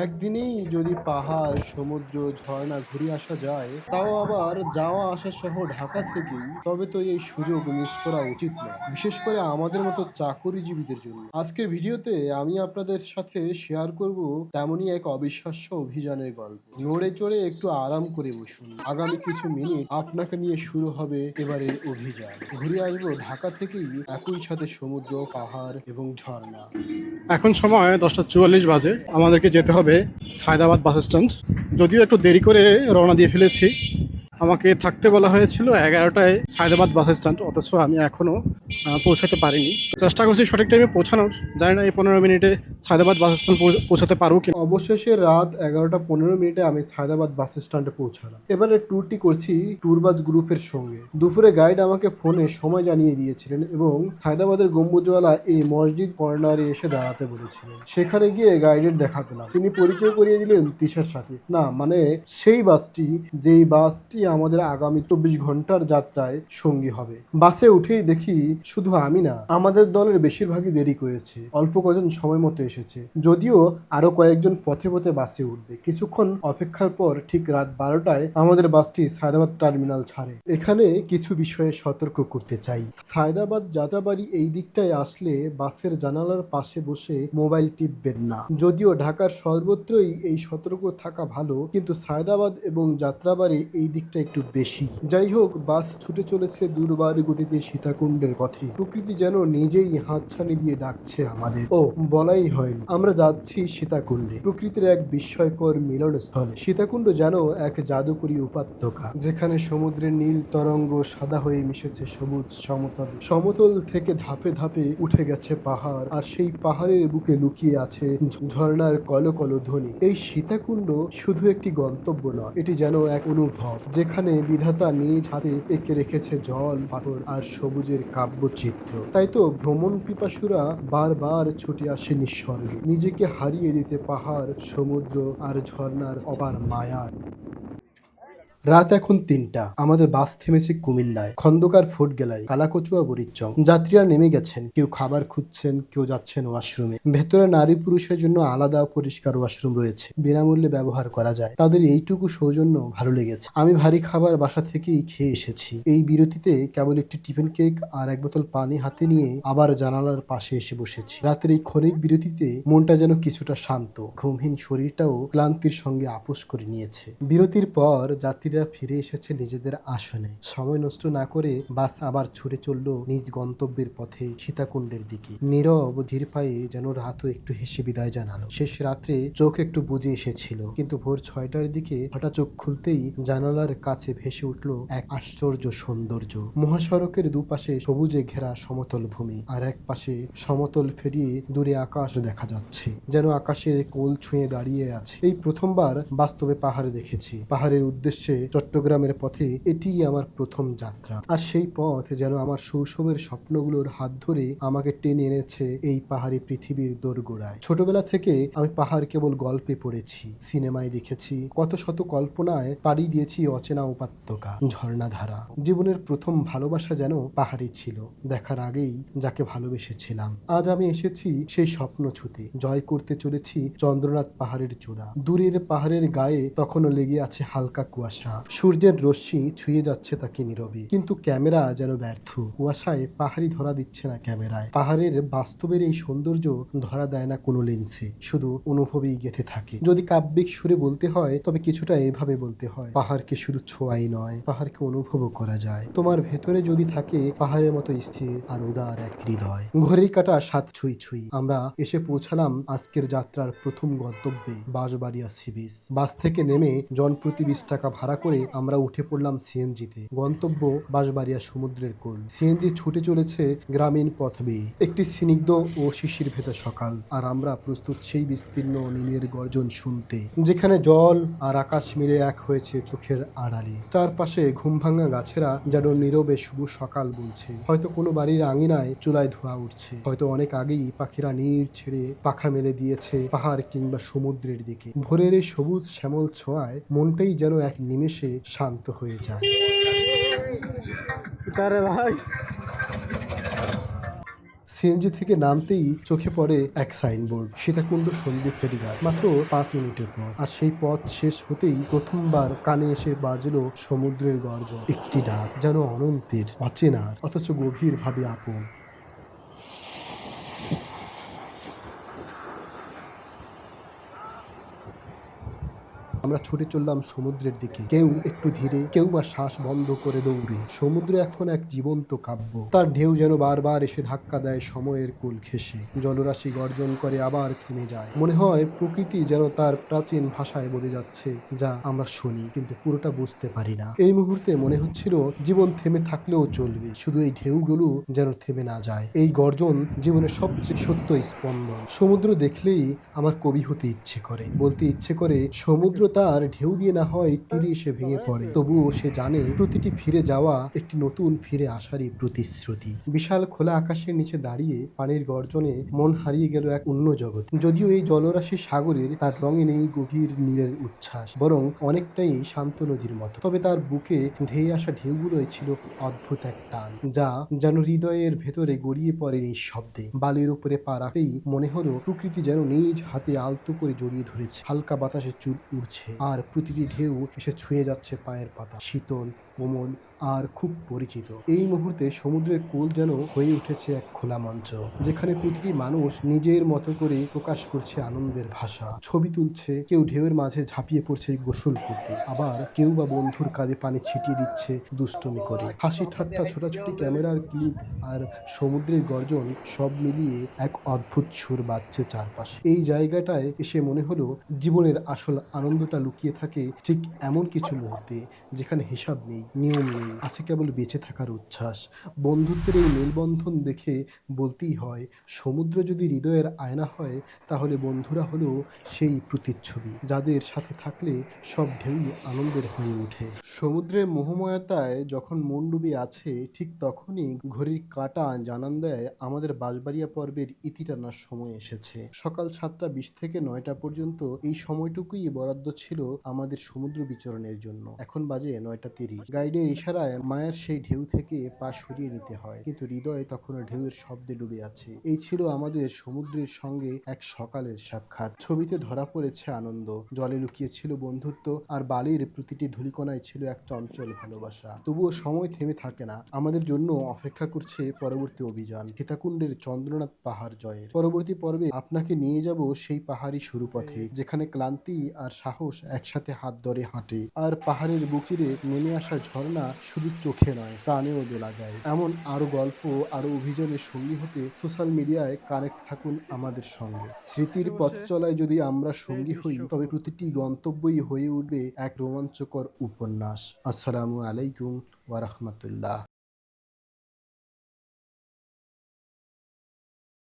একদিনেই যদি পাহাড়, সমুদ্র, ঝর্ণা ঘুরে আসা যায়, তাও আবার যাওয়া আসা সহ ঢাকা থেকেই, তবে তো এই সুযোগ মিস করা উচিত নয়। বিশেষ করে আমাদের মতো চাকুরিজীবীদের জন্য। আজকের ভিডিওতে আমি আপনাদের সাথে শেয়ার করব তেমনই এক অবিশ্বাস্য অভিযানের গল্প। নড়ে চড়ে একটু আরাম করে বসুন। আগামী কিছু মিনিট আপনাকে নিয়ে শুরু হবে এবারের অভিযান। ঘুরে আসবো ঢাকা থেকেই, একই সাথে সমুদ্র, পাহাড় এবং ঝর্ণা। এখন সময় 10:44 বাজে। আমাদেরকে যেতে হবে সায়দাবাদ বাস স্ট্যান্ড। যদিও একটু দেরি করে রওনা দিয়ে ফেলেছি। আমাকে থাকতে বলা হয়েছিল 11টায় সায়দাবাদ বাস স্ট্যান্ড, অথচ আমি এখনও পৌঁছাতে পারিনি। চেষ্টা করছি সঠিক টাইমে পৌঁছানোর। জানি না এই 15 মিনিটে সায়দাবাদ বাস স্ট্যান্ড পৌঁছাতে পারবো কি। অবশেষে রাত 11:15 আমি সায়দাবাদ বাস স্ট্যান্ডে পৌঁছালাম। এবারে ট্যুরটি করছি ট্যুরবাজ গ্রুপের সঙ্গে। দুপুরে গাইড আমাকে ফোনে সময় জানিয়ে দিয়েছিলেন এবং সায়দাবাদের গম্বুজওয়ালা এই মসজিদ কর্নারে এসে দাঁড়াতে বলেছিলেন। সেখানে গিয়ে গাইডের দেখা পেলাম। তিনি পরিচয় করিয়ে দিলেন তিশার সাথে, না মানে সেই বাসটি, যেই বাসটি আমাদের আগামী 24 ঘন্টার যাত্রায় সঙ্গী হবে। বাসে উঠেই দেখি শুধু আমি না, আমাদের দলের বেশিরভাগই দেরি করেছে। অল্প কজন সময় মতো এসেছে, যদিও আরো কয়েকজন পথে পথে বাসে উঠবে। কিছুক্ষণ অপেক্ষার পর ঠিক রাত 12টায় আমাদের বাসটি সায়দাবাদ টার্মিনাল ছাড়ে। এখানে কিছু বিষয়ে সতর্ক করতে চাই। সায়দাবাদ যাত্রাবাড়ি এই দিকটায় আসলে বাসের জানালার পাশে বসে মোবাইল টিপবেন না। যদিও ঢাকার সর্বত্রই এই সতর্ক থাকা ভালো, কিন্তু সায়দাবাদ এবং যাত্রাবাড়ি এই দিকটা একটু বেশি। যাই হোক, বাস ছুটে চলেছে দুর্বার গতিতে সীতাকুণ্ডের পথে। প্রকৃতি যেন নিজেই হাতছানি দিয়ে ডাকছে আমাদের। ও বলাই হয়নি, আমরা যাচ্ছি সীতাকুণ্ডে, প্রকৃতির এক বিস্ময়কর মিলনস্থলে। সীতাকুণ্ড যেন এক জাদুকরী উপত্যকা, যেখানে সমুদ্রের নীল তরঙ্গ সাদা হয়ে মিশেছে সবুজ সমতল। সমতল থেকে ধাপে ধাপে উঠে গেছে পাহাড়, আর সেই পাহাড়ের বুকে লুকিয়ে আছে ঝর্ণার কলকল ধ্বনি। এই সীতাকুণ্ড শুধু একটি গন্তব্য নয়, এটি যেন এক অনুভব, যেখানে বিধাতা নিজ হাতে এঁকে রেখেছে জল, পাথর আর সবুজের কাব্যচিত্র। তাই তো ভ্রমণ পিপাসুরা বারবার ছুটে আসে নিঃস্বর্গে, নিজেকে হারিয়ে দিতে পাহাড়, সমুদ্র আর ঝর্ণার অপার মায়ায়। রাত এখন 3টা। আমাদের বাস থেমেছে কুমিল্লায়, খন্দকার ফুড গ্যালারি, কালাকচুয়া, বরিচং। যাত্রীরা নেমে গেছেন, কেউ খাবার খুঁজছেন, কেউ যাচ্ছেন ওয়াশরুমে। ভেতরে নারী পুরুষের জন্য আলাদা পরিষ্কার ওয়াশরুম রয়েছে, বিনামূল্যে ব্যবহার করা যায়। তাদের এইটুকু সৌজন্য ভালো লেগেছে। আমি ভারী খাবার বাসা থেকেই খেয়ে এসেছি। এই বিরতিতে কেবল একটি টিফিন কেক আর এক বোতল পানি হাতে নিয়ে আবার জানালার পাশে এসে বসেছি। রাতের এই ক্ষণিক বিরতিতে মনটা যেন কিছুটা শান্ত, ঘুমহীন শরীরটাও ক্লান্তির সঙ্গে আপোষ করে নিয়েছে। বিরতির পর যাত্রী ফিরে এসেছে নিজেদের আসনে। সময় নষ্ট না করে বাস আবার ছুটে চলল নিজ গন্তব্যের পথে, সীতাকুণ্ডের দিকে। নীরব ধীর পায়ে যেন রাতও একটু হেসে বিদায় জানালো। শেষ রাত্রে চোখ একটু বুজে এসেছিল, কিন্তু ভোর 6টার দিকে হঠাৎ চোখ খুলতেই জানালার কাছে ভেসে উঠল এক আশ্চর্য সৌন্দর্য। মহাসড়কের দুপাশে সবুজে ঘেরা সমতল ভূমি, আর এক পাশে সমতল ফেরিয়ে দূরে আকাশ দেখা যাচ্ছে, যেন আকাশের কোল ছুঁয়ে দাঁড়িয়ে আছে। এই প্রথমবার বাস্তবে পাহাড় দেখেছি। পাহাড়ের উদ্দেশ্যে চট্টগ্রামের পথে এটিই আমার প্রথম যাত্রা, আর সেই পথ যেন আমার শৈশবের স্বপ্নগুলোর হাত ধরে আমাকে টেনে এনেছে এই পাহাড়ি পৃথিবীর দোরগোড়ায়। ছোটবেলা থেকে আমি পাহাড় কেবল গল্পে পড়েছি, সিনেমায় দেখেছি, কত শত কল্পনায় পাড়ি দিয়েছি অচেনা উপত্যকা, ঝর্ণাধারা। জীবনের প্রথম ভালোবাসা যেন পাহাড়ি ছিল, দেখার আগেই যাকে ভালোবেসেছিলাম। আজ আমি এসেছি সেই স্বপ্ন ছুতে, জয় করতে চলেছি চন্দ্রনাথ পাহাড়ের চূড়া। দূরের পাহাড়ের গায়ে তখনও লেগে আছে হালকা কুয়াশা, সূর্যের রশ্মি ছুঁয়ে যাচ্ছে তাকে নীরবে। কিন্তু ক্যামেরা যেন ব্যর্থ, কুয়াশায় পাহাড়ি ধরা দিচ্ছে না ক্যামেরায়। পাহাড়ের বাস্তবের এই সৌন্দর্য ধরা দেয় না কোনো লেন্সে, শুধু অনুভবেই গেঁথে থাকে। যদি কাব্যিক সুরে বলতে হয়, তবে কিছুটা এভাবে বলতে হয়: পাহাড়কে শুধু ছোঁয়াই নয়, পাহাড়কে অনুভবও করা যায়। তোমার ভেতরে যদি থাকে পাহাড়ের মতো স্থির আর উদার এক হৃদয়। ঘড়ির কাঁটা 7 ছুঁই ছুঁই। আমরা এসে পৌঁছালাম আজকের যাত্রার প্রথম গন্তব্যে, বাঁশবাড়িয়া সি বিচ। বাস থেকে নেমে জনপ্রতি 20 টাকা ভাড়া করে আমরা উঠে পড়লাম সিএনজিতে। গন্তব্য বাঁশবাড়িয়া সমুদ্রের কোল। সিএনজি ছুটে চলেছে গ্রামীণ পথ বেয়ে। একটি স্নিগ্ধ ও শিশির ভেজা সকাল, আর আমরা প্রস্তুত সেই বিস্তীর্ণ নীলের গর্জন শুনতে, যেখানে জল আর আকাশ মিলে এক হয়েছে চোখের আড়ালে। চারপাশে ঘুমভাঙা গাছেরা যেন নীরবে শুভ সকাল বলছে। হয়তো কোনো বাড়ির আঙিনায় চুলায় ধোঁয়া উঠছে, হয়তো অনেক আগেই পাখিরা নীড় ছেড়ে পাখা মেলে দিয়েছে পাহাড় কিংবা সমুদ্রের দিকে। ভোরের এই সবুজ শ্যামল ছোঁয়ায় মনটাই যেন এক নিমেষে শান্ত হয়ে যায়। সিএনজি থেকে নামতেই চোখে পড়ে এক সাইনবোর্ড, সীতাকুণ্ড সন্দ্বীপ ফেরিঘাট। মাত্র 5 মিনিটের পথ, আর সেই পথ শেষ হতেই প্রথমবার কানে এসে বাজলো সমুদ্রের গর্জন। একটি ডাক, যেন অনন্তের, অচেনার, অথচ গভীরভাবে আপন। আমরা ছুটে চললাম সমুদ্রের দিকে, কেউ একটু ধীরে, কেউ বা শ্বাস বন্ধ করে দৌড়ে। সমুদ্র এখন এক জীবন্ত কাব্য, তার ঢেউ যেন বারবার এসে ধাক্কা দেয় সময়ের কোল ঘেঁষে। জলরাশি গর্জন করে আবার থেমে যায়, মনে হয় প্রকৃতি যেন তার প্রাচীন ভাষায় বলে যাচ্ছে, যা আমরা শুনি কিন্তু পুরোটা বুঝতে পারি না। এই মুহূর্তে মনে হচ্ছিল জীবন থেমে থাকলেও চলবে, শুধু এই ঢেউগুলো যেন থেমে না যায়। এই গর্জন জীবনের সবচেয়ে সত্য স্পন্দন। সমুদ্র দেখলেই আমার কবি হতে ইচ্ছে করে, বলতে ইচ্ছে করে, সমুদ্র তার ঢেউ দিয়ে না হয় তীরে এসে ভেঙে পড়ে, তবুও সে জানে প্রতিটি ফিরে যাওয়া একটি নতুন ফিরে আসারই প্রতিশ্রুতি। বিশাল খোলা আকাশের নিচে দাঁড়িয়ে পানির গর্জনে মন হারিয়ে গেল এক অন্য জগৎ। যদিও এই জলরাশি সাগরের, তার রঙে নেই গভীর নীলের উচ্ছ্বাস, বরং অনেকটাই শান্ত নদীর মতো। তবে তার বুকে ধেয়ে আসা ঢেউগুলোই ছিল অদ্ভুত এক টান, যা যেন হৃদয়ের ভেতরে গড়িয়ে পড়ে নিঃশব্দে। বালির উপরে পা রাখতেই মনে হলো প্রকৃতি যেন নিজ হাতে আলতো করে জড়িয়ে ধরেছে। হালকা বাতাসে চুল উড়ছে, আর প্রতিটি ঢেউ এসে ছুঁয়ে যাচ্ছে পায়ের পাতা, শীতল, কোমল আর খুব পরিচিত। এই মুহূর্তে সমুদ্রের কোল যেন হয়ে উঠেছে এক খোলা মঞ্চ, যেখানে প্রতিটি মানুষ নিজের মতো করে প্রকাশ করছে আনন্দের ভাষা। ছবি তুলছে, কেউ ঢেউয়ের মাঝে ঝাঁপিয়ে পড়ছে গোসল করতে, আবার কেউ বা বন্ধুর কাঁধে পানি ছিটিয়ে দিচ্ছে দুষ্টুমি করে। হাসি ঠাট্টা, ছোটাছুটি, ক্যামেরার ক্লিক আর সমুদ্রের গর্জন সব মিলিয়ে এক অদ্ভুত সুর বাজছে চারপাশে। এই জায়গাটায় এসে মনে হলো জীবনের আসল আনন্দটা লুকিয়ে থাকে ঠিক এমন কিছু মুহূর্তে, যেখানে হিসাব নেই, নিয়ম নেই, আছে কেবল বেঁচে থাকার উচ্ছ্বাস। বন্ধুত্বের এই মেলবন্ধন দেখে বলতেই হয়, সমুদ্র যদি হৃদয়ের আয়না হয়, তাহলে বন্ধুরা হলো সেই প্রতিচ্ছবি, যাদের সাথে থাকলে সব ঢেউই আনন্দের হয়ে ওঠে। সমুদ্রের মোহময়তায় যখন মন ডুবে আছে, ঠিক তখনই ঘড়ির কাঁটা জানান দেয় আমাদের বাঁশবাড়িয়া পর্বের ইতি টানার সময় এসেছে। সকাল 7টা 20 থেকে 9টা পর্যন্ত এই সময়টুকুই বরাদ্দ ছিল আমাদের সমুদ্র বিচরণের জন্য। এখন বাজে 9টা 30। গাইডের ইশারায় মায়ের সেই ঢেউ থেকে পা সরিয়ে নিতে হয়, কিন্তু হৃদয় তখনও ঢেউয়ের শব্দে ডুবে আছে। এই ছিল আমাদের সমুদ্রের সঙ্গে এক সকালের সাক্ষাৎ। ছবিতে ধরা পড়েছে আনন্দ, জলে লুকিয়েছিল বন্ধুত্ব, আর বালির প্রতিটি ধূলিকণায় ছিল এক চঞ্চল ভালোবাসা। তবুও সময় থেমে থাকে না, আমাদের জন্য অপেক্ষা করছে পরবর্তী অভিযান, সীতাকুণ্ডের চন্দ্রনাথ পাহাড় জয়ের। পরবর্তী পর্বে আপনাকে নিয়ে যাব সেই পাহাড়ি শুরু পথে, যেখানে ক্লান্তি আর সাহস একসাথে হাত ধরে হাঁটে, আর পাহাড়ের বুক চিরে নেমে আসা ঝর্ণা শুধু চোখে নয়, প্রাণেও দোলা দেয়। এমন আরো গল্প, আরো অভিযানের সঙ্গী হতে সোশ্যাল মিডিয়ায় কানেক্ট থাকুন আমাদের সঙ্গে। স্মৃতির পথ চলায় যদি আমরা সঙ্গী হই, তবে প্রতিটি গন্তব্যই হয়ে উঠবে এক রোমাঞ্চকর উপন্যাস। আসসালামু আলাইকুম ওয়া রাহমাতুল্লাহ।